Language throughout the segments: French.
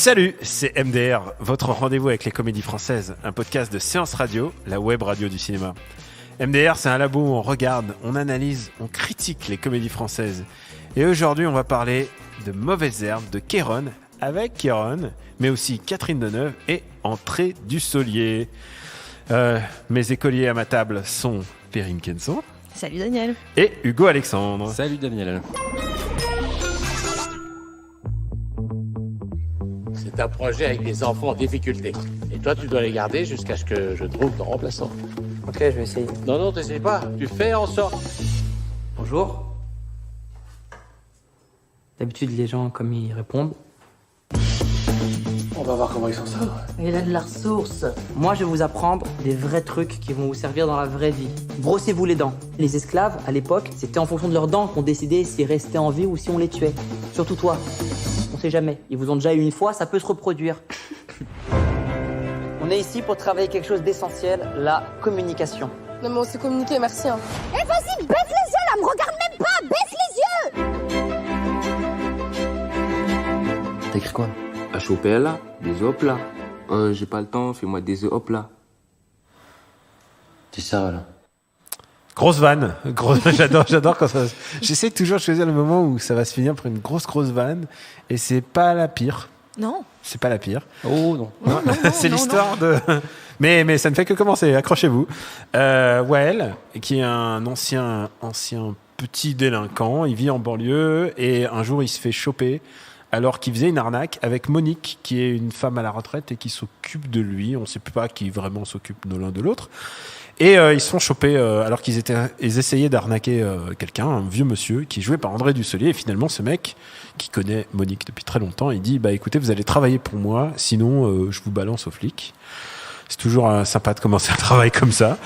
Salut, c'est MDR, votre rendez-vous avec les comédies françaises, un podcast de Séance Radio, la web radio du cinéma. MDR, c'est un labo où on regarde, on analyse, on critique les comédies françaises. Et aujourd'hui, on va parler de Mauvaises Herbes de Kéron, avec Kéron, mais aussi Catherine Deneuve et Entrée du Solier. Mes écoliers à ma table sont Perrine Kenson. Salut Daniel. Et Hugo Alexandre. Salut Daniel. C'est un projet avec des enfants en difficulté. Et toi, tu dois les garder jusqu'à ce que je trouve ton remplaçant. Ok, je vais essayer. Non, t'essayes pas. Tu fais en sorte. Bonjour. D'habitude, les gens, comme ils répondent. On va voir comment ils s'en sortent. Il a de la ressource. Moi, je vais vous apprendre des vrais trucs qui vont vous servir dans la vraie vie. Brossez-vous les dents. Les esclaves, à l'époque, c'était en fonction de leurs dents qu'on décidait s'ils restaient en vie ou si on les tuait. Surtout toi. On sait jamais. Ils vous ont déjà eu une fois, ça peut se reproduire. On est ici pour travailler quelque chose d'essentiel, la communication. Non mais on s'est communiqué, merci. Hein. Eh vas-y, baisse les yeux là, me regarde même pas, baisse les yeux. T'as écrit quoi? H-O-P-L-A, des hop là. J'ai pas le temps, fais-moi des hop là. C'est ça, voilà. Grosse vanne. J'adore quand ça. J'essaie toujours de choisir le moment où ça va se finir par une grosse vanne, et c'est pas la pire. Non. C'est pas la pire. Oh non. Non, c'est l'histoire de. Mais ça ne fait que commencer. Accrochez-vous. Wael, qui est un ancien petit délinquant, il vit en banlieue et un jour il se fait choper alors qu'il faisait une arnaque avec Monique, qui est une femme à la retraite et qui s'occupe de lui. On ne sait plus pas qui vraiment s'occupe de l'un de l'autre. Et ils se font choper alors qu'ils essayaient d'arnaquer quelqu'un, un vieux monsieur qui est joué par André Dussolier. Et finalement, ce mec, qui connaît Monique depuis très longtemps, il dit « Bah écoutez, vous allez travailler pour moi, sinon je vous balance aux flics ». C'est toujours sympa de commencer un travail comme ça.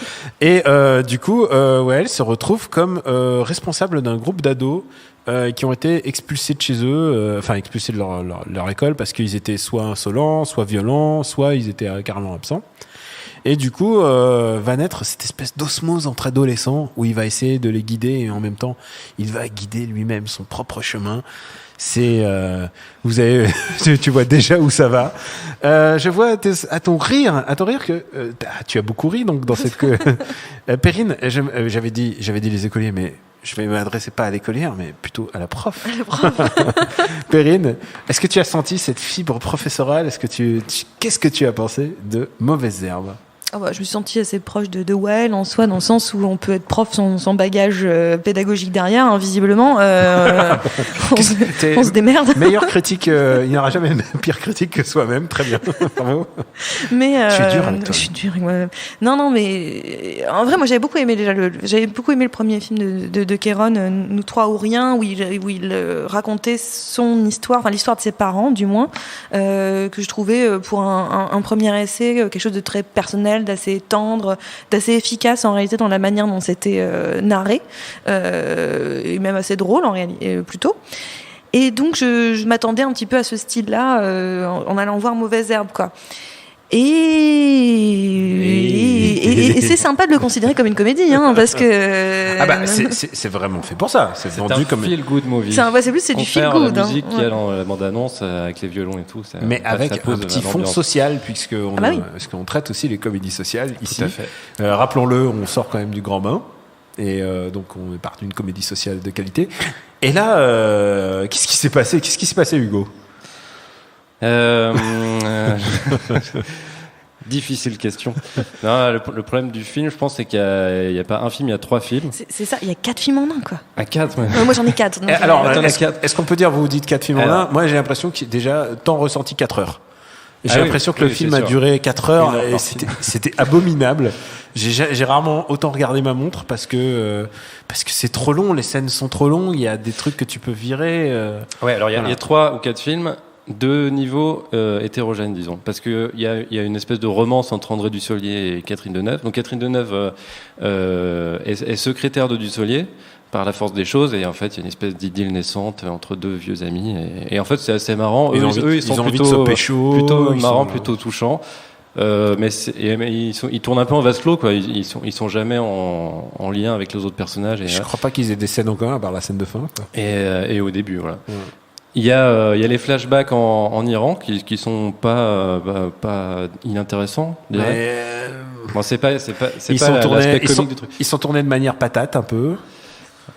Et du coup, elle se retrouve comme responsable d'un groupe d'ados qui ont été expulsés de chez eux, expulsés de leur école parce qu'ils étaient soit insolents, soit violents, soit ils étaient carrément absents. Et du coup, va naître cette espèce d'osmose entre adolescents où il va essayer de les guider et en même temps, il va guider lui-même son propre chemin. C'est, vous avez, tu vois déjà où ça va. Je vois à ton rire que tu as beaucoup ri donc dans cette Perrine. J'avais dit les écoliers, mais je vais m'adresser pas à l'écolière, mais plutôt à la prof. Perrine, est-ce que tu as senti cette fibre professorale? Qu'est-ce que tu as pensé de Mauvaises Herbes? Je me suis sentie assez proche de Wael en soi, dans le sens où on peut être prof sans bagage pédagogique derrière, hein, visiblement. On se démerde. Meilleure critique, il n'y aura jamais une pire critique que soi-même. Très bien, bravo. Mais je suis dur avec toi. Je suis dur avec moi-même. Non, mais en vrai, moi j'avais beaucoup aimé le premier film de Kéron, Nous trois ou rien, où il racontait son histoire, enfin l'histoire de ses parents, du moins, que je trouvais pour un premier essai quelque chose de très personnel, d'assez tendre, d'assez efficace en réalité dans la manière dont c'était narré, et même assez drôle en réalité plutôt. Et donc je m'attendais un petit peu à ce style-là en allant voir Mauvaises Herbes, quoi. Et c'est sympa de le considérer comme une comédie, hein, parce que c'est vraiment fait pour ça. C'est vendu comme feel good movie. C'est du feel good. La musique qu'il y a dans la bande-annonce avec les violons et tout. Mais avec un petit fond social, parce qu'on traite aussi les comédies sociales ici. Tout à fait. Rappelons-le, on sort quand même du grand bain. Et donc on est parti d'une comédie sociale de qualité. Et là, qu'est-ce qui s'est passé Hugo? Difficile question. Non, le problème du film, je pense, c'est qu'il n'y a pas un film, il y a 3 films. C'est ça, il y a 4 films en un, quoi. À 4, ouais. Moi j'en ai 4. Donc alors, est-ce qu'on peut dire, vous dites 4 films en un? Moi j'ai l'impression qu'il déjà temps ressenti 4 heures. J'ai l'impression que le film a duré 4 heures et c'était abominable. J'ai rarement autant regardé ma montre parce que c'est trop long, les scènes sont trop longues, il y a des trucs que tu peux virer. Ouais, alors il y a 3 ou 4 films de niveaux hétérogènes, disons, parce que il y a une espèce de romance entre André Dussolier et Catherine Deneuve. Donc Catherine Deneuve est secrétaire de Dussolier par la force des choses, et en fait il y a une espèce d'idylle naissante entre deux vieux amis, et en fait c'est assez marrant. Eux ils sont plutôt marrants, plutôt touchants. Mais ils tournent un peu en vase clos, quoi. Ils sont jamais en lien avec les autres personnages. Et, je crois pas qu'ils aient des scènes en commun à part la scène de fin, quoi. Et au début, voilà. Ouais. Il y a les flashbacks en Iran qui sont pas inintéressants. Bon, c'est pas l'aspect comique du truc. Ils sont tournés de manière patate un peu.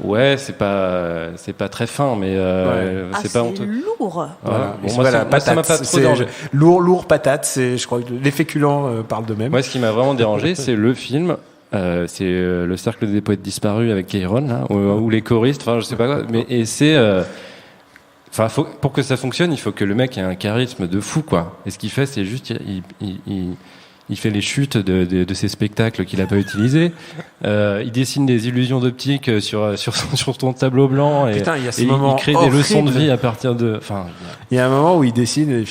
Ouais, c'est pas très fin, mais c'est pas honteux. Lourd. Voilà. Bon, Patate, ça m'a pas trop dérangé. Lourd, patate. Je crois que les féculents parlent d'eux-mêmes. Moi, ce qui m'a vraiment dérangé, c'est le film. C'est le cercle des poètes disparus avec Kairon, là, ou les choristes. Enfin, je sais pas quoi. Mais c'est pour que ça fonctionne, il faut que le mec ait un charisme de fou, quoi. Et ce qu'il fait, c'est juste il fait les chutes de ses spectacles qu'il a pas utilisés. Il dessine des illusions d'optique sur ton tableau blanc. Putain, il y a ce il moment crée horrible. des leçons de vie à partir de. Enfin, il y a un moment où il dessine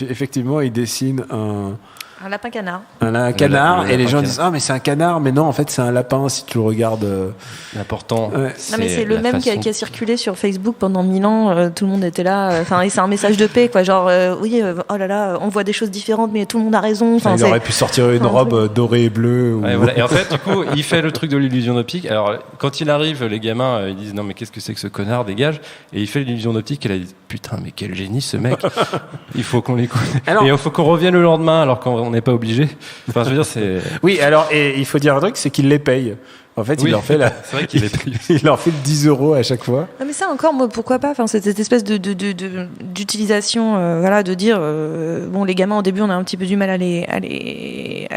Un lapin canard. un canard le et les lapin gens canard. disent mais c'est un canard, mais non, en fait c'est un lapin si tu le regardes. l'important. Ouais. Non mais c'est le même qui a circulé sur Facebook pendant 1000 ans. Tout le monde était là. Enfin, et c'est un message de paix, quoi. Genre, oh là là, on voit des choses différentes, mais tout le monde a raison. Enfin, Il aurait pu sortir une robe dorée et bleue. Ouais, voilà. Et en fait, du coup, il fait le truc de l'illusion d'optique. Alors, quand il arrive, les gamins, ils disent non, mais qu'est-ce que c'est que ce connard, dégage. Et il fait l'illusion d'optique. Et là, il dit putain, mais quel génie ce mec. Il faut qu'on l'écoute. Alors- Et il faut qu'on revienne le lendemain, alors qu'on n'est pas obligé. Enfin, je veux dire, c'est. Oui, alors et il faut dire un truc, c'est qu'il les paye. En fait, Oui, il leur fait c'est vrai qu'il les paye. il leur fait 10 € à chaque fois. Non mais ça encore, moi, pourquoi pas. Enfin, cette espèce d'utilisation, voilà, de dire bon, les gamins au début on a un petit peu du mal à les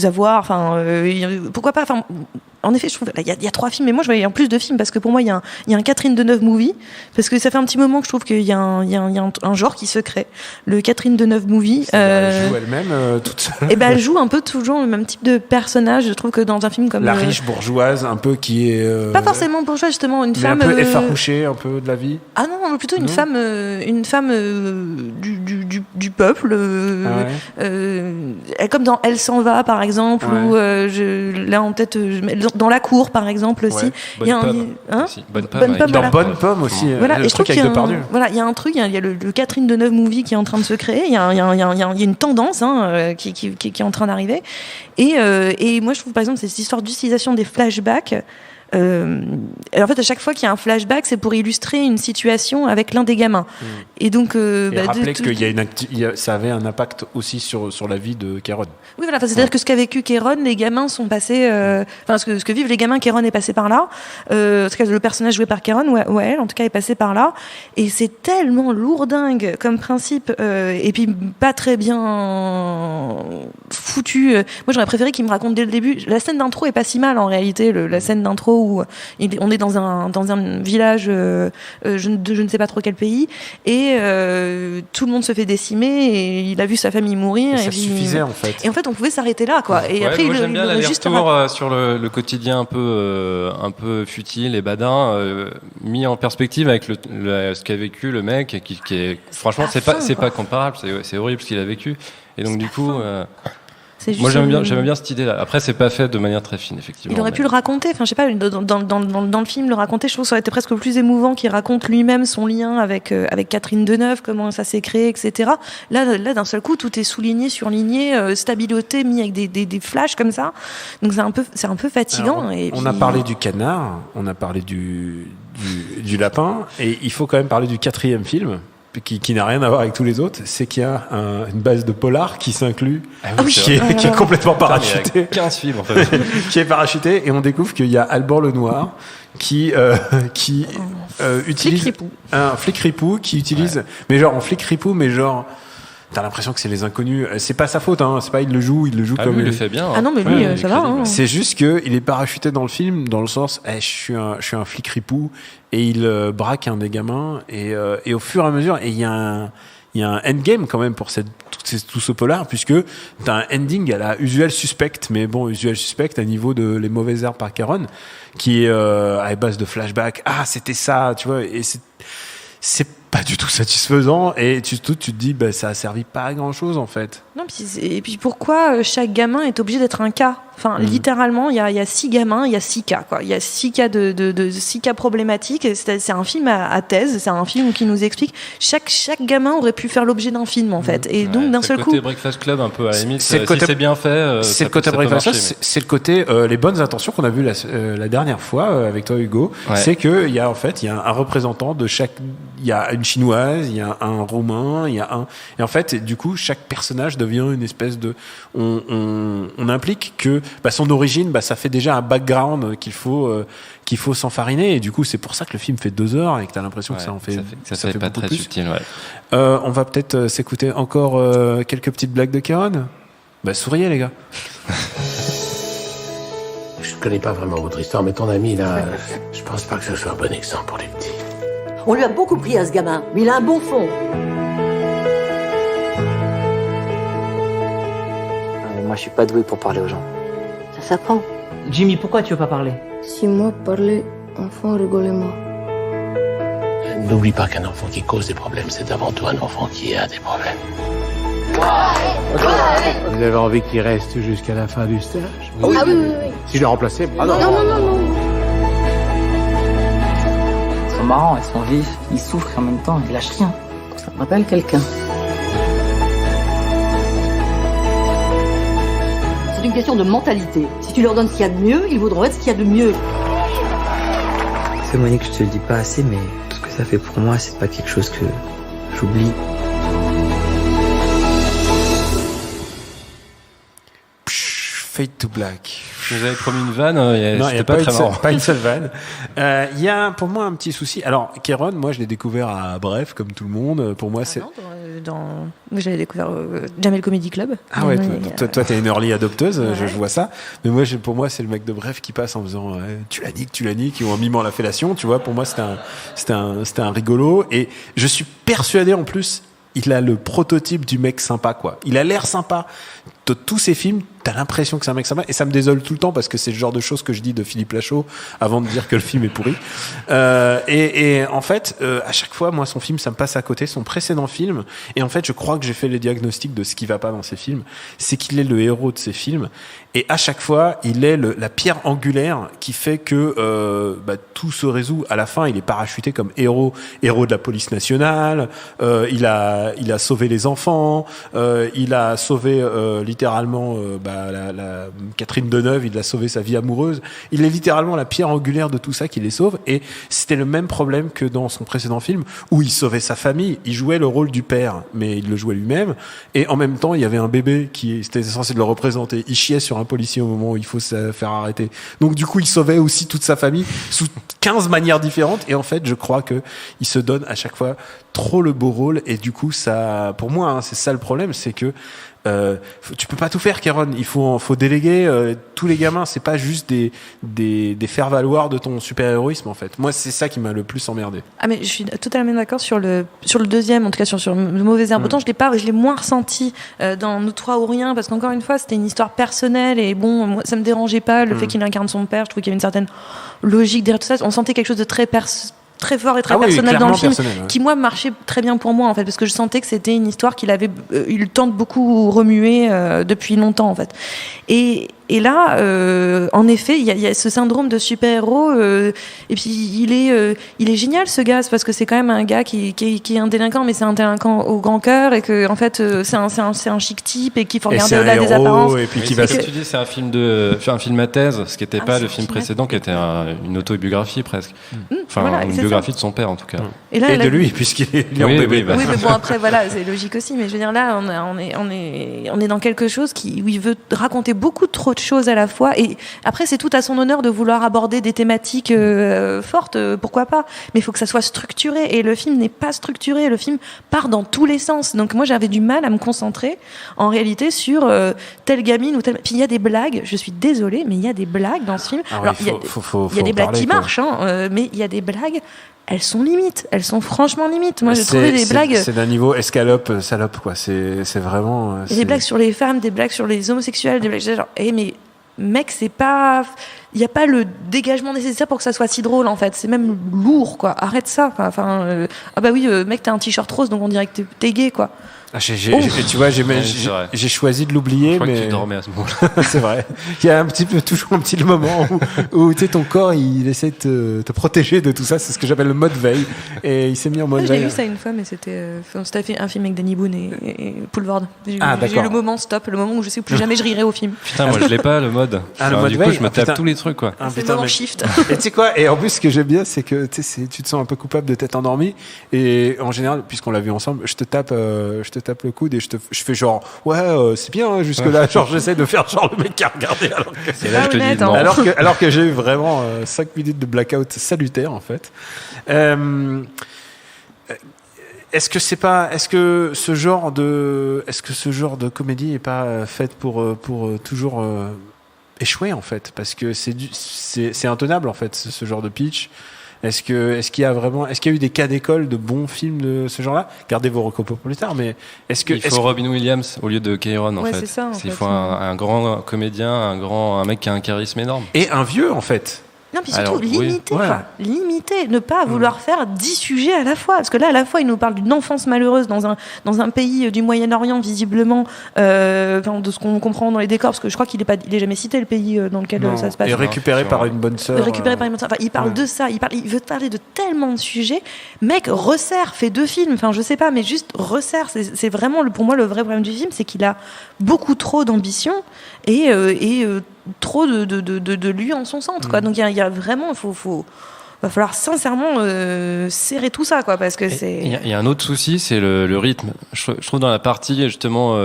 avoir. Enfin, pourquoi pas. Enfin, en effet, je trouve il y a 3 films, mais moi je voyais en plus de films parce que pour moi il y a un Catherine Deneuve movie, parce que ça fait un petit moment que je trouve qu'il y a un genre qui se crée, le Catherine Deneuve movie. Elle joue elle-même toute seule. Et ben elle joue un peu toujours le même type de personnage. Je trouve que dans un film comme La riche bourgeoise, un peu qui est. pas forcément bourgeoise, justement, une mais femme un peu effarouchée, un peu de la vie. Ah non, plutôt une Non. femme du peuple. Elle, comme dans Elle s'en va, par exemple, Ouais. ou là en tête, dans La cour, par exemple aussi. Ouais. Il y a Bonne pomme. hein Si, bonne pomme. Bonne avec- pomme, Dans voilà. Bonne Pomme aussi. Voilà, le et je trouve truc qu'il y avec a Depardieu. voilà, il y a un truc, il y a le Catherine Deneuve movie qui est en train de se créer. Il y a une tendance qui est en train d'arriver. Et moi, je trouve par exemple cette histoire d'utilisation des flashbacks. En fait, à chaque fois qu'il y a un flashback, c'est pour illustrer une situation avec l'un des gamins. Et donc, Et rappeler que ça avait un impact aussi sur la vie de Kairon. oui, voilà. C'est-à-dire que ce qu'a vécu Kairon, les gamins sont passés. Enfin, ce que vivent les gamins, Kairon est passé par là. En tout cas, le personnage joué par Kairon, ouais, en tout cas, est passé par là. Et c'est tellement lourdingue comme principe, et puis pas très bien foutu. Moi, j'aurais préféré qu'il me raconte dès le début. La scène d'intro est pas si mal en réalité. La scène d'intro où on est dans un village, je ne sais pas trop quel pays, et tout le monde se fait décimer, et il a vu sa famille mourir. Et ça puis, suffisait en fait. et en fait, on pouvait s'arrêter là, quoi. Et Ouais, après, moi j'aime bien il juste l'aller-retour sur le quotidien un peu futile et badin, mis en perspective avec ce qu'a vécu le mec, qui est franchement c'est pas comparable, c'est horrible ce qu'il a vécu. Et donc du coup, c'est juste moi j'aimais bien cette idée-là. Après c'est pas fait de manière très fine effectivement. il aurait pu le raconter, enfin je sais pas, dans le film le raconter, je trouve que ça aurait été presque plus émouvant qu'il raconte lui-même son lien avec Catherine Deneuve, comment ça s'est créé, etc. Là d'un seul coup tout est souligné, surligné, stabiloté, mis avec des flashs comme ça, donc c'est un peu fatigant. Alors, et on puis- a parlé du canard, on a parlé du lapin, et il faut quand même parler du 4e film. Qui n'a rien à voir avec tous les autres, c'est qu'il y a une base de polar qui s'inclut, oui, qui est complètement parachuté. parachuté, 15 films en fait. qui est parachuté, et on découvre qu'il y a Alban Lenoir qui utilise Flic-ripou. un flic ripou qui utilise, mais genre en flic ripou, mais genre t'as l'impression que c'est les inconnus. C'est pas sa faute, hein. C'est pas il le joue Ah comme oui, il le fait bien. Ah non, mais lui, ça va, hein. C'est juste que il est parachuté dans le film dans le sens, je suis un flic ripou, et il braque un des gamins, et au fur et à mesure, et il y a un endgame quand même pour tout ce polar, puisque t'as un ending à la Usual Suspect, mais bon, Usual Suspect à niveau de Les Mauvaises Herbes par Kairon, qui est à base de flashback. Ah, c'était ça, tu vois, et c'est pas du tout satisfaisant, et tu te dis, ça a servi pas à grand chose en fait. Non, et puis pourquoi chaque gamin est obligé d'être un cas? Enfin, littéralement, il y a 6 gamins, il y a 6 cas, quoi. Il y a 6 cas de 6 cas problématiques. C'est un film à thèse, c'est un film qui nous explique chaque gamin aurait pu faire l'objet d'un film, en fait. Et donc, d'un seul coup. C'est le côté Breakfast Club, un peu à la limite. C'est le Si côté- c'est bien fait. C'est le côté Breakfast Club, c'est le côté les bonnes intentions qu'on a vu la dernière fois avec toi Hugo. Ouais. C'est que il y a un représentant de chaque, il y a une chinoise, il y a un roumain, il y a un et en fait du coup chaque personnage devient une espèce de on implique que son origine ça fait déjà un background qu'il faut s'enfariner et du coup c'est pour ça que le film fait 2 heures et que t'as l'impression que ça en fait ça fait pas beaucoup très plus. subtil. Ouais. On va peut-être s'écouter encore quelques petites blagues de Kéron. Souriez les gars. Je connais pas vraiment votre histoire, mais ton ami là, je pense pas que ce soit un bon exemple pour les petits. On lui a beaucoup pris à ce gamin, mais il a un bon fond. Moi, je suis pas doué pour parler aux gens. Ça s'apprend. Jimmy, pourquoi tu veux pas parler? Si moi parlais, enfant rigolez-moi. N'oublie pas qu'un enfant qui cause des problèmes, c'est avant tout un enfant qui a des problèmes. Vous avez envie qu'il reste jusqu'à la fin du stage? Oui. Ah oui. Si je le remplaçais? Non. Ils sont marrants, ils sont vifs, ils souffrent en même temps, ils lâchent rien. Ça me rappelle quelqu'un. C'est une question de mentalité. Si tu leur donnes ce qu'il y a de mieux, ils voudront être ce qu'il y a de mieux. C'est Monique, je te le dis pas assez, mais tout ce que ça fait pour moi, c'est pas quelque chose que j'oublie. Fade to Black. Vous avez promis une vanne, Non, il n'y c'était a pas très marrant. pas une seule vanne. Il y a pour moi un petit souci. Alors, Kéron, moi je l'ai découvert à Bref, comme tout le monde. Pour moi, c'est. Moi, j'avais découvert Jamel Comedy Club. Ah ouais, toi t'es une early adopteuse, je vois ça. Mais moi, pour moi, c'est le mec de Bref qui passe en faisant tu la niques, ou en mimant la fellation. Tu vois, pour moi, c'était un rigolo. Et je suis persuadé en plus, il a le prototype du mec sympa, quoi. Il a l'air sympa. De tous ces films, t'as l'impression que c'est un mec sympa, et ça me désole tout le temps parce que c'est le genre de choses que je dis de Philippe Lachaud avant de dire que le film est pourri. Et en fait, à chaque fois, moi, son film, ça me passe à côté, son précédent film. Et en fait, je crois que j'ai fait les diagnostics de ce qui va pas dans ces films. C'est qu'il est le héros de ces films, et à chaque fois, il est la pierre angulaire qui fait que tout se résout. À la fin, il est parachuté comme héros de la police nationale. Il a sauvé les enfants. Il a sauvé littéralement la Catherine Deneuve, il a sauvé sa vie amoureuse. Il est littéralement la pierre angulaire de tout ça qui les sauve, et c'était le même problème que dans son précédent film où il sauvait sa famille. Il jouait le rôle du père, mais il le jouait lui-même, et en même temps il y avait un bébé qui était censé le représenter. Il chiait sur un policier au moment où il faut se faire arrêter, donc du coup il sauvait aussi toute sa famille sous 15 manières différentes, et en fait je crois que il se donne à chaque fois trop le beau rôle, et du coup ça, pour moi, c'est ça le problème, c'est que tu peux pas tout faire, Kéron. Il faut déléguer. Tous les gamins, c'est pas juste des faire-valoir de ton super-héroïsme, en fait. Moi, c'est ça qui m'a le plus emmerdé. Ah, mais je suis totalement d'accord sur le deuxième, en tout cas sur le mauvais herbe. Autant je l'ai moins ressenti dans Nous trois ou rien, parce qu'encore une fois, c'était une histoire personnelle, et bon, moi, ça me dérangeait pas le fait qu'il incarne son père. Je trouvais qu'il y avait une certaine logique derrière tout ça. On sentait quelque chose de très fort et très personnel dans le film, qui moi marchait très bien pour moi, en fait, parce que je sentais que c'était une histoire qu'il avait eu le temps de beaucoup remuer depuis longtemps, en fait. Et là, en effet, il y a ce syndrome de super-héros, et puis il est génial, ce gars, parce que c'est quand même un gars qui est un délinquant, mais c'est un délinquant au grand cœur, et que en fait c'est un chic type, et qu'il faut regarder au-delà des apparences. Et puis tu dis, c'est un film à thèse, ce qui n'était pas le film précédent, qui était une autobiographie presque. Enfin, voilà, une biographie de son père, en tout cas. Et de lui, puisqu'il est en bébé. Oui, mais bon, après, voilà, c'est logique aussi. Mais je veux dire, là, on est dans quelque chose où il veut raconter beaucoup trop de choses à la fois. Et après, c'est tout à son honneur de vouloir aborder des thématiques fortes, pourquoi pas. Mais il faut que ça soit structuré. Et le film n'est pas structuré. Le film part dans tous les sens. Donc moi, j'avais du mal à me concentrer, en réalité, sur telle gamine ou telle... Puis il y a des blagues, je suis désolée, mais il y a des blagues dans ce film. Alors, il y a des blagues qui marchent, mais il y a des blagues, elles sont limites, elles sont franchement limites. Moi, j'ai trouvé des blagues. C'est d'un niveau escalope, salope, quoi. C'est vraiment. Des blagues sur les femmes, des blagues sur les homosexuels, des blagues genre, mais mec, c'est pas. Il n'y a pas le dégagement nécessaire pour que ça soit si drôle, en fait. C'est même lourd, quoi. Arrête ça. Enfin, ah bah oui, mec, t'as un t-shirt rose, donc on dirait que t'es gay, quoi. Tu vois, j'ai choisi de l'oublier, mais que tu dormais à ce moment-là. C'est vrai. Il y a toujours un petit moment où tu sais, ton corps, il essaie de te protéger de tout ça. C'est ce que j'appelle le mode veille. Et il s'est mis en mode veille. J'ai vu ça une fois, mais c'était un film avec Danny Boone et Poulvord. J'ai eu le moment stop, le moment où je sais que plus jamais je rirai au film. Putain, moi je l'ai pas, le mode. Le mode du coup, je me tape tous les truc, quoi. Ah, C'est putain, moment mais- shift. Et tu sais quoi? Et en plus, ce que j'aime bien, c'est que tu te sens un peu coupable de t'être endormi. Et en général, puisqu'on l'a vu ensemble, je te tape le coude et je fais genre, ouais, c'est bien, hein, jusque-là. Genre, j'essaie de faire genre le mec qui a regardé. Et là, je te dis honnête, non. hein. Alors que j'ai eu vraiment 5 minutes de blackout salutaire, en fait. Est-ce que ce genre de comédie est pas faite pour toujours échouer, en fait, parce que c'est intenable, en fait, ce genre de pitch. Est-ce qu'il y a eu des cas d'école de bons films de ce genre-là? Gardez vos recos pour plus tard, mais Il faut Robin Williams au lieu de Cameron, en Ouais, fait. c'est ça, en Il fait. faut un grand comédien, un mec qui a un charisme énorme. et un vieux, en fait. Non, puis surtout, Alors, oui. limiter, Ouais. quoi. Limiter, ne pas vouloir faire 10 sujets à la fois. Parce que là, à la fois, il nous parle d'une enfance malheureuse dans un pays du Moyen-Orient, visiblement, de ce qu'on comprend dans les décors, parce que je crois qu'il est jamais cité, le pays dans lequel Non. ça se passe. Et récupéré par une bonne sœur. Récupéré par une enfin, il parle ouais. de ça, il veut te parler de tellement de sujets. Mec, resserre, fait 2 films, enfin je sais pas, mais juste resserre. C'est vraiment pour moi le vrai problème du film, c'est qu'il a beaucoup trop d'ambition et trop de lui en son centre, quoi. Donc il y a vraiment, va falloir sincèrement serrer tout ça, quoi, parce que c'est. Il y a un autre souci, c'est le rythme. Je trouve dans la partie justement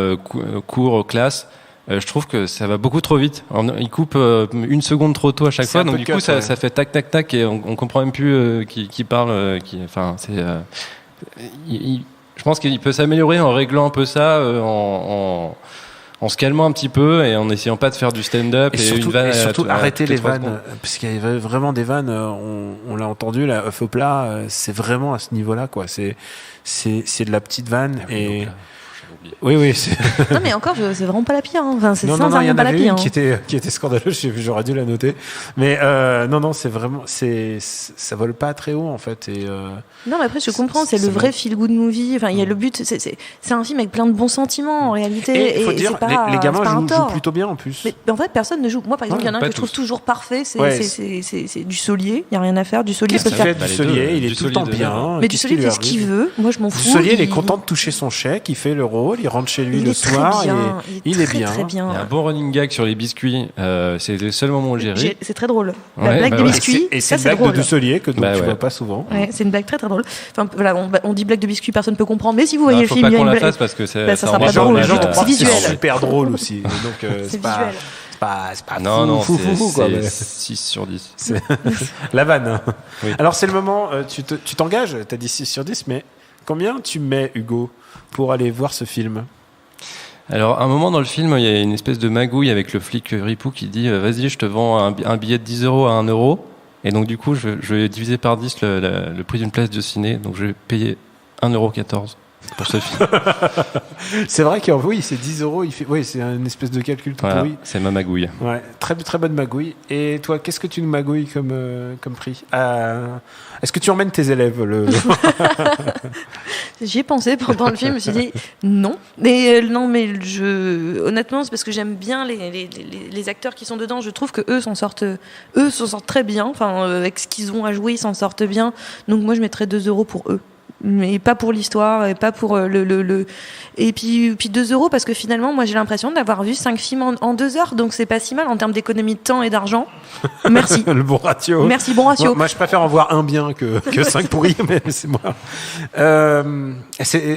cours, classe, je trouve que ça va beaucoup trop vite. Il coupe 1 seconde trop tôt à chaque C'est fois, un donc peu du cut, coup ça ouais. fait tac tac tac et on comprend même plus qui parle. Enfin, c'est. Je pense qu'il peut s'améliorer en réglant un peu ça, en se calmant un petit peu et en essayant pas de faire du stand-up Et surtout, une vanne arrêter toutes les les 3 vannes, secondes. parce qu'il y avait vraiment des vannes, on l'a entendu, la œuf au plat, c'est vraiment à ce niveau-là, quoi. C'est de la petite vanne et. Oui, c'est. Non, mais encore, c'est vraiment pas la pire. Hein. Enfin, c'est Non, il y sincèrement en pas la avait pire. une Hein. qui était scandaleuse, j'aurais dû la noter. Mais non, c'est vraiment, ça vole pas très haut, en fait. Et, Non, mais après, je comprends, c'est le vrai feel-good movie. Enfin, il y a le but, c'est un film avec plein de bons sentiments, en réalité. et il faut et dire, c'est pas, les gamins c'est pas un jouent tort. plutôt bien, en plus. Mais en fait, personne ne joue. Moi, par exemple, il y en a un pas que je trouve tous. toujours parfait, c'est Ouais, c'est du Solier. Il n'y a rien à faire. Du Solier Qu'est-ce peut qu'il faire. fait Bah, du les Solier? deux, Il est du tout le temps Solier, bien. Mais du Solier, il fait ce qu'il veut. Moi, je m'en Du fous. Solier, il est content de toucher son chèque, il fait le rôle, il rentre chez lui Il le est très soir, bien. il est très, bien. très bien. Il y a un bon running gag sur les biscuits. C'est le seul moment où j'ai ri. C'est très drôle. La Ouais, blague bah des ouais. biscuits, Et ça c'est c'est une blague de drôle. Du Solier que donc, Bah tu ouais. vois pas souvent. Ouais, c'est une blague très très drôle. Enfin, voilà, on dit blague de biscuits, personne peut comprendre. Mais si vous voyez Non, le faut film, pas il y a qu'on une la blague. fasse parce que Bah, ça rend sera pas Les gens, drôle. les gens C'est croient que c'est visuel. super drôle aussi. Donc, C'est c'est pas, visuel. c'est pas Non, fou, quoi. c'est mais 6 sur 10. c'est- La vanne. Hein. Oui. Alors, c'est le moment, tu t'engages, t'as dit 6 sur 10, mais combien tu mets, Hugo, pour aller voir ce film? Alors, à un moment dans le film, il y a une espèce de magouille avec le flic Ripou qui dit vas-y, je te vends un billet de 10 € à 1 €. Et donc, du coup, je vais diviser par 10 le prix d'une place de ciné. Donc, je vais payer 1,14 € pour ce film. C'est vrai que oui, c'est 10 €. Oui, c'est une espèce de calcul tout Voilà, pourri. c'est ma magouille. Ouais, très, très bonne magouille. Et toi, qu'est-ce que tu nous magouilles comme prix? Est-ce que tu emmènes tes élèves J'y ai pensé pendant le film, je me suis dit non. Mais non, mais honnêtement, c'est parce que j'aime bien les acteurs qui sont dedans. Je trouve que eux s'en sortent très bien. Enfin, avec ce qu'ils ont à jouer, ils s'en sortent bien. Donc moi, je mettrais 2 € pour eux. Mais pas pour l'histoire et pas pour et puis 2 € parce que finalement moi j'ai l'impression d'avoir vu 5 films en 2 heures, donc c'est pas si mal en termes d'économie de temps et d'argent. Merci. Le bon ratio. Merci, bon ratio. Moi, je préfère en voir un bien que 5 pourris, mais c'est moi.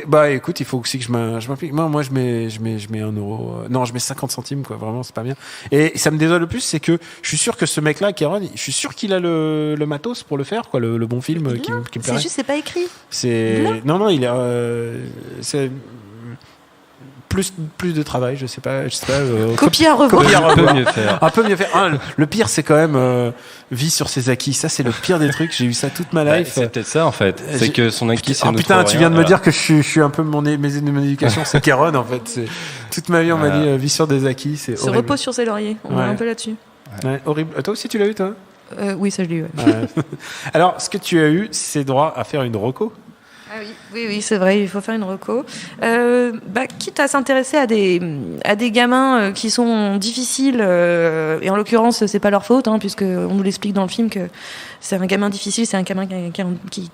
Bah, écoute, il faut aussi que je m'implique. Moi, je mets 1 €. Non, je mets 50 centimes, quoi. Vraiment, c'est pas bien. Et ça me désole le plus, c'est que je suis sûr que ce mec-là, Kéron, je suis sûr qu'il a le matos pour le faire, quoi, le bon film qui me C'est plairait. juste, c'est pas écrit. Non, il a, c'est plus de travail, je sais pas. Copier à revoir. Copier à Un peu revoir. mieux faire. Un peu mieux faire. Le pire, c'est quand même vie sur ses acquis. Ça, c'est le pire des trucs. J'ai eu ça toute ma Bah, life. c'est peut-être ça en fait. C'est que son acquis, c'est Ah notre putain, tu rien. viens de me Voilà. dire que je suis un peu mon éducation, c'est Kéron en fait. Toute ma vie, on m'a Voilà. dit vie sur des acquis, c'est Se horrible. repose sur ses lauriers. On est Ouais. un peu là-dessus. Ouais, horrible. Toi aussi, tu l'as eu, toi? Oui, ça je l'ai eu. Ouais. Ouais. Alors, ce que tu as eu, c'est droit à faire une reco. Ah oui, c'est vrai, il faut faire une reco. Quitte à s'intéresser à des gamins qui sont difficiles, et en l'occurrence, c'est pas leur faute, puisque on nous l'explique dans le film que c'est un gamin difficile, c'est un gamin qui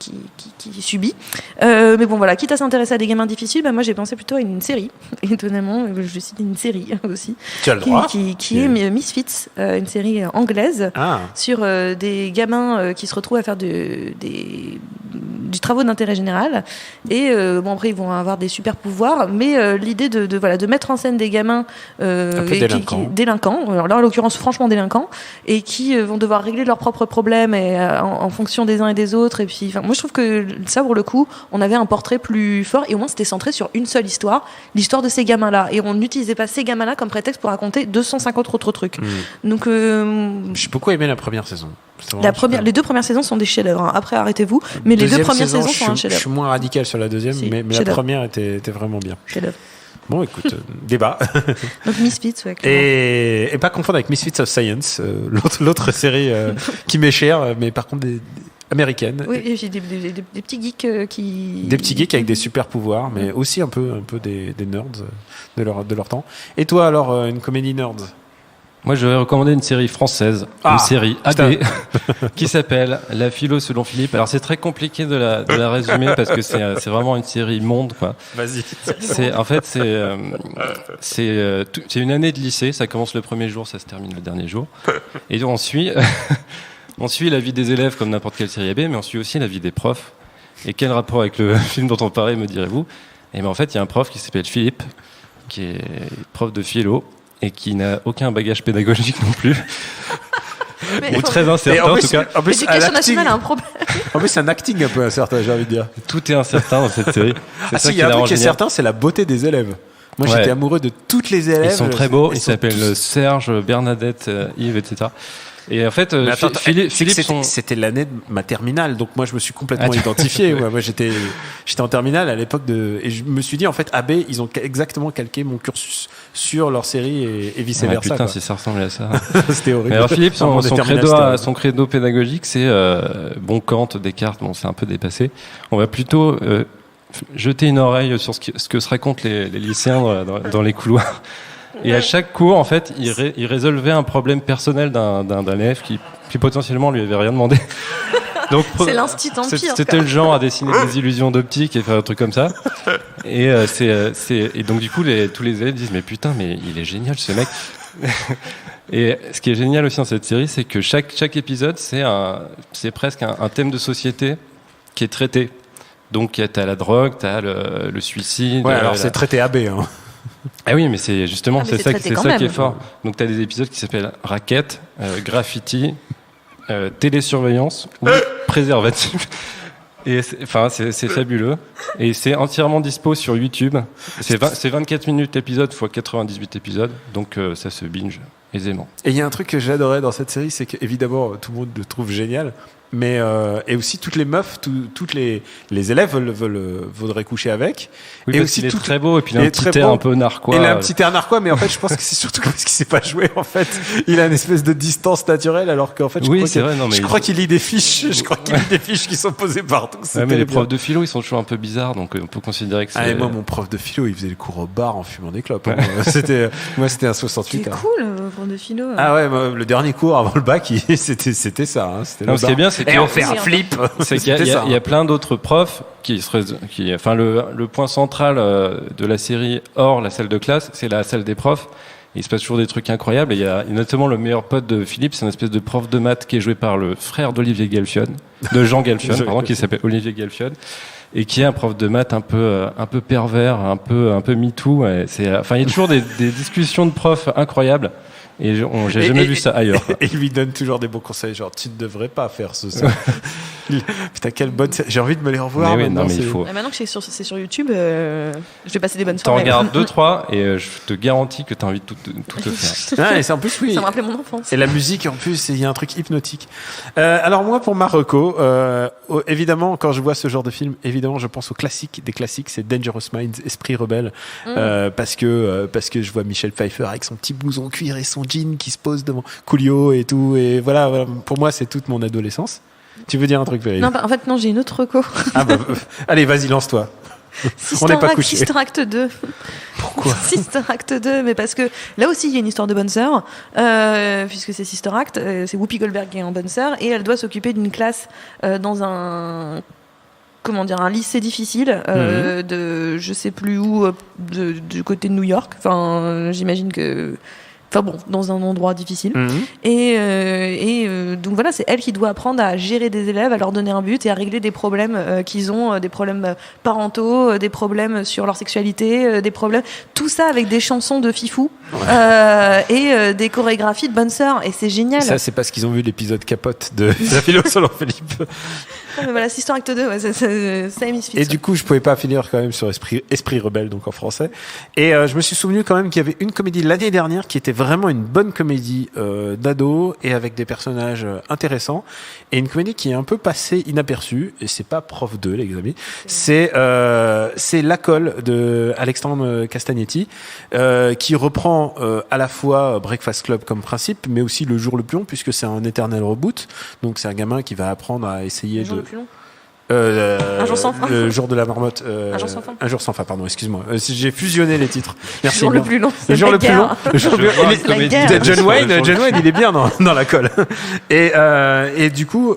subit. Mais bon, voilà, quitte à s'intéresser à des gamins difficiles, moi j'ai pensé plutôt à une série. Étonnamment, je cite une série aussi. Tu as le droit. Qui est Misfits, une série anglaise sur des gamins qui se retrouvent à faire du travaux d'intérêt général. Et après ils vont avoir des super pouvoirs, mais l'idée de mettre en scène des gamins délinquants, alors là en l'occurrence franchement délinquants, et qui vont devoir régler leurs propres problèmes et en fonction des uns et des autres. Et puis moi je trouve que ça, pour le coup, on avait un portrait plus fort, et au moins c'était centré sur une seule histoire, l'histoire de ces gamins-là, et on n'utilisait pas ces gamins-là comme prétexte pour raconter 250 autres trucs. Donc j'ai beaucoup aimé la première saison. Les 2 premières saisons sont des chefs-d'œuvre. Après, arrêtez-vous. Mais les 2 premières saisons sont un chef-d'œuvre. Je suis moins radical sur la deuxième, mais la première était vraiment bien. Chef-d'œuvre. Bon, écoute, débat. Donc Misfits, ouais. Et pas confondre avec Misfits of Science, l'autre série qui m'est chère, mais par contre américaine. Oui, et j'ai des petits geeks qui... Des petits geeks avec des super pouvoirs, mais aussi un peu des nerds de leur temps. Et toi alors, une comédie nerds? Moi, je vais recommander une série française, une série AB, qui s'appelle La philo selon Philippe. Alors, c'est très compliqué de la résumer parce que c'est vraiment une série monde, quoi. Vas-y. C'est une année de lycée. Ça commence le premier jour, ça se termine le dernier jour. Et on suit la vie des élèves comme n'importe quelle série AB, mais on suit aussi la vie des profs. Et quel rapport avec le film dont on parlait, me direz-vous? Et ben, en fait, il y a un prof qui s'appelle Philippe, qui est prof de philo, et qui n'a aucun bagage pédagogique non plus. Ou très incertain, en tout cas. L'éducation nationale a un problème. En plus, c'est un acting un peu incertain, j'ai envie de dire. Tout est incertain dans cette série. Il y a un truc qui est certain, c'est la beauté des élèves. Moi, j'étais amoureux de toutes les élèves. Ils sont très beaux. Ils s'appellent Serge, Bernadette, Yves, etc. Et en fait, Philippe, c'était l'année de ma terminale, donc moi je me suis complètement identifié. Moi j'étais en terminale à l'époque et je me suis dit en fait AB ils ont exactement calqué mon cursus sur leur série et vice versa. Putain, si ça ressemblait à ça. C'était horrible. Mais alors Philippe, son credo pédagogique, c'est Kant, Descartes. Bon, c'est un peu dépassé. On va plutôt jeter une oreille sur ce que se racontent les lycéens dans les couloirs. Et à chaque cours, en fait, il résolvait un problème personnel d'un élève qui potentiellement lui avait rien demandé. Donc, c'est l'instinct empire. C'était le genre à dessiner des illusions d'optique et faire un truc comme ça. Et donc du coup, tous les élèves disent mais putain, mais il est génial ce mec. Et ce qui est génial aussi dans cette série, c'est que chaque épisode, c'est presque un thème de société qui est traité. Donc t'as la drogue, t'as le suicide. Ouais, alors c'est traité AB. Hein. Ah oui, mais c'est justement c'est ça qui est fort. Ouais. Donc tu as des épisodes qui s'appellent Raquette, Graffiti, Télésurveillance ou Préservatif. Et c'est fabuleux. Et c'est entièrement dispo sur YouTube. C'est 24 minutes l'épisode x 98 épisodes. Donc ça se binge aisément. Et il y a un truc que j'adorais dans cette série, c'est qu'évidemment tout le monde le trouve génial. Mais et aussi toutes les meufs, toutes les élèves voudraient coucher avec. Oui, et aussi il est très beau et puis il a un petit air un peu narquois. Il a un petit air narquois, mais en fait je pense que c'est surtout parce qu'il sait pas jouer. En fait, il a une espèce de distance naturelle, alors qu'en fait je crois qu'il lit des fiches. Je crois qu'il lit des fiches qui sont posées partout. Ouais, mais les profs de philo ils sont toujours un peu bizarres, donc on peut considérer que c'est. Et moi mon prof de philo il faisait le cours au bar en fumant des clopes. Hein. C'était un 68. C'est cool, prof de philo. Ah ouais, le dernier cours avant le bac, c'était ça. Hein. Ce qui est bien, c'est et on fait un flip. C'est qu'il y a plein d'autres profs le point central de la série hors la salle de classe, c'est la salle des profs. Et il se passe toujours des trucs incroyables. Et il y a notamment le meilleur pote de Philippe, c'est une espèce de prof de maths qui est joué par le frère d'Olivier Galfion, de Jean Galfion, pardon, qui s'appelle Olivier Galfion, et qui est un prof de maths un peu pervers, un peu MeToo. Il y a toujours des discussions de profs incroyables. Et j'ai jamais vu ça ailleurs. Et il lui donne toujours des bons conseils, genre tu ne devrais pas faire ça. Putain, quelle bonne. J'ai envie de me les revoir. Mais oui, mais il faut. Maintenant que c'est sur YouTube, je vais passer des bonnes soirées. T'en regardes 2-3 et je te garantis que t'as envie de tout te faire. Ah, et c'est en plus, oui. Ça me rappelait mon enfance. Et la musique, en plus, il y a un truc hypnotique. Alors moi, pour Marocco, évidemment, quand je vois ce genre de film, évidemment, je pense aux classiques. Des classiques, c'est Dangerous Minds, Esprit rebelle, parce que je vois Michel Pfeiffer avec son petit blouson cuir et son jean qui se pose devant Coolio et tout. Et voilà, pour moi, c'est toute mon adolescence. Tu veux dire un truc, Péril? Non, en fait, non, j'ai une autre reco. Ah bah, allez, vas-y, lance-toi. On n'est pas couché. Sister Act 2. Pourquoi? Sister Act 2, mais parce que là aussi il y a une histoire de bonne sœur, puisque c'est Sister Act, c'est Whoopi Goldberg qui est en bonne sœur, et elle doit s'occuper d'une classe dans un lycée difficile de je sais plus où, du côté de New York. Enfin, j'imagine que. Enfin bon, dans un endroit difficile. Et donc voilà, c'est elle qui doit apprendre à gérer des élèves, à leur donner un but et à régler des problèmes qu'ils ont, des problèmes parentaux, des problèmes sur leur sexualité, des problèmes. Tout ça avec des chansons de fifou et des chorégraphies de bonne sœur. Et c'est génial. Ça, c'est parce qu'ils ont vu l'épisode Capote de la philo selon Philippe. Non, mais voilà, Sister Act 2, ouais, ça misfits. Et du coup, je pouvais pas finir quand même sur Esprit rebelle, donc en français. Et je me suis souvenu quand même qu'il y avait une comédie l'année dernière qui était vraiment une bonne comédie d'ado et avec des personnages intéressants, et une comédie qui est un peu passée inaperçue, et c'est pas Prof 2 les amis, c'est La Colle de Alexandre Castagnetti, qui reprend à la fois Breakfast Club comme principe, mais aussi Le Jour le plus long, puisque c'est un éternel reboot. Donc c'est un gamin qui va apprendre à essayer de Un jour sans fin. Le jour de la marmotte. Un jour sans fin. Un jour sans fin, pardon, excuse-moi. J'ai fusionné les titres. Merci. Le jour le plus long. Le jour le plus long. Le jour le la guerre. John Wayne, il est bien dans La Colle. Et du coup,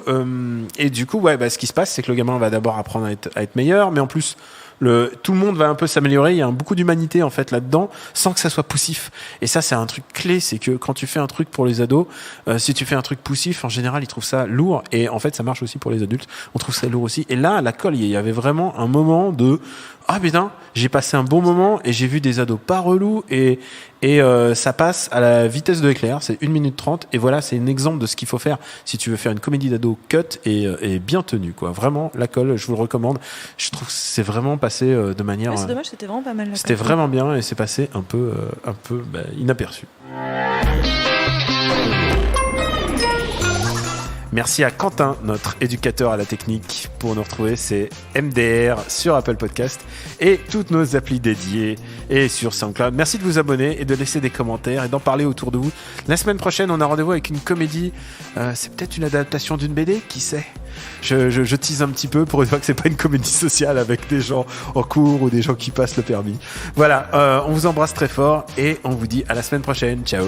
ouais, bah, ce qui se passe, c'est que le gamin va d'abord apprendre à être meilleur, mais en plus, tout le monde va un peu s'améliorer. Il y a beaucoup d'humanité en fait là-dedans, sans que ça soit poussif. Et ça, c'est un truc clé, c'est que quand tu fais un truc pour les ados, si tu fais un truc poussif, en général, ils trouvent ça lourd. Et en fait, ça marche aussi pour les adultes. On trouve ça lourd aussi. Et là, à La Colle, il y avait vraiment un moment de putain, j'ai passé un bon moment et j'ai vu des ados pas relous et ça passe à la vitesse de l'éclair. C'est 1 minute 30 et voilà, c'est un exemple de ce qu'il faut faire si tu veux faire une comédie d'ado cut et bien tenue, quoi. Vraiment, La Colle, je vous le recommande. Je trouve que c'est vraiment passé de manière. Ouais, c'est dommage, c'était vraiment pas mal. C'était vraiment bien et c'est passé un peu inaperçu. Merci à Quentin, notre éducateur à la technique, pour nous retrouver. C'est MDR sur Apple Podcast et toutes nos applis dédiées et sur SoundCloud. Merci de vous abonner et de laisser des commentaires et d'en parler autour de vous. La semaine prochaine, on a rendez-vous avec une comédie. C'est peut-être une adaptation d'une BD, qui sait? Je tease un petit peu pour une fois que c'est pas une comédie sociale avec des gens en cours ou des gens qui passent le permis. Voilà, on vous embrasse très fort et on vous dit à la semaine prochaine. Ciao.